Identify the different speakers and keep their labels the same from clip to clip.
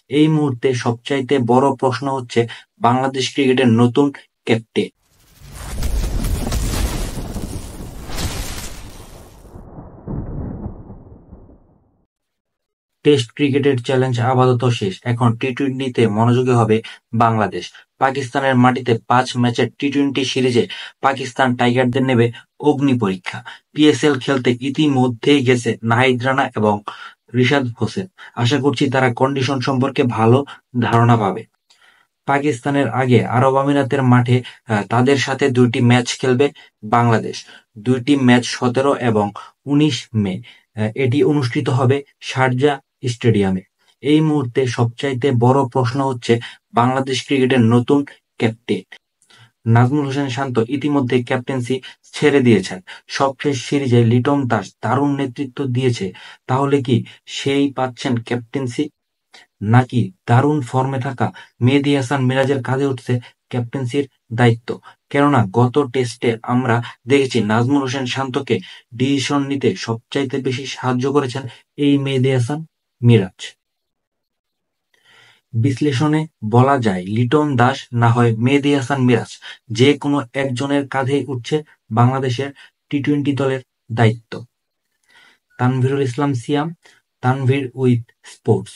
Speaker 1: এই মুহূর্তে সবচাইতে বড় প্রশ্ন হচ্ছে বাংলাদেশ ক্রিকেটের নতুন ক্যাপ্টেন। টেস্ট ক্রিকেটের চ্যালেঞ্জ আপাতত শেষ, এখন টি-টোয়েন্টিতে মনোযোগী হবে বাংলাদেশ। পাকিস্তানের মাটিতে ৫ ম্যাচের টি-টোয়েন্টি সিরিজে পাকিস্তান টাইগারদের নেবে অগ্নি পরীক্ষা। পিএসএল খেলতে ইতিমধ্যেই গেছে নাহিদ রানা এবং রিশাদ হোসেন। আশা করছি তারা কন্ডিশন সম্পর্কে ভালো ধারণা পাবে। পাকিস্তানের আগে আরব আমিরাতের মাঠে তাদের সাথে ২টি ম্যাচ খেলবে বাংলাদেশ। ২টি ম্যাচ ১৭ এবং ১৯ মে। এটি অনুষ্ঠিত হবে শারজা স্টেডিয়ামে। এই মুহূর্তে সবচাইতে বড় প্রশ্ন হচ্ছে বাংলাদেশ ক্রিকেটের নতুন ক্যাপ্টেন। নাজমুল হোসেন শান্ত ইতিমধ্যে ক্যাপ্টেন্সি ছেড়ে দিয়েছেন। সবশেষ সিরিজে লিটন দাস দারুণ নেতৃত্ব দিয়েছে। তাহলে কি সেই পাচ্ছেন ক্যাপ্টেন্সি, নাকি দারুণ ফর্মে থাকা মেহেদী হাসান মিরাজের কাঁধে উঠছে ক্যাপ্টেন্সির দায়িত্ব? কেননা গত টেস্টে আমরা দেখেছি নাজমুল হোসেন শান্তকে ডিসিশন নিতে সবচাইতে বেশি সাহায্য করেছেন এই মেহেদী হাসান মিরাজ। বিশ্লেষণে বলা যায় লিটন দাস না হয় মেহেদী হাসান মিরাজ, যে কোনো একজনের কাঁধেই উঠছে বাংলাদেশের টি-টোয়েন্টি দলের দায়িত্ব। তানভীরুল ইসলাম সিয়াম, তানভীর উইথ স্পোর্টস।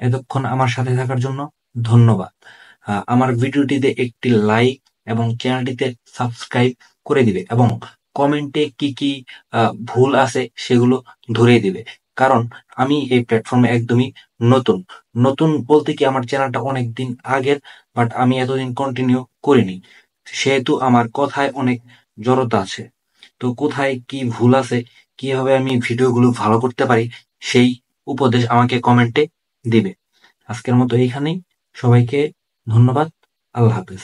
Speaker 1: এতক্ষণ আমার সাথে থাকার জন্য ধন্যবাদ। আমার ভিডিওটিতে একটি লাইক এবং চ্যানেলটিতে সাবস্ক্রাইব করে দিবে এবং কমেন্টে কি কি ভুল আছে সেগুলো ধরিয়ে দিবে। কারণ আমি এই প্ল্যাটফর্মে একদমই নতুন। নতুন বলতে কি আমার চ্যানেলটা অনেকদিন আগের, বাট আমি এতদিন কন্টিনিউ করিনি। সেহেতু আমার কথায় অনেক জড়তা আছে। তো কোথায় কি ভুল আছে, কিভাবে আমি ভিডিওগুলো ভালো করতে পারি, সেই উপদেশ আমাকে কমেন্টে দিবে। আজকের মতো এইখানেই। সবাইকে ধন্যবাদ। আল্লাহ হাফেজ।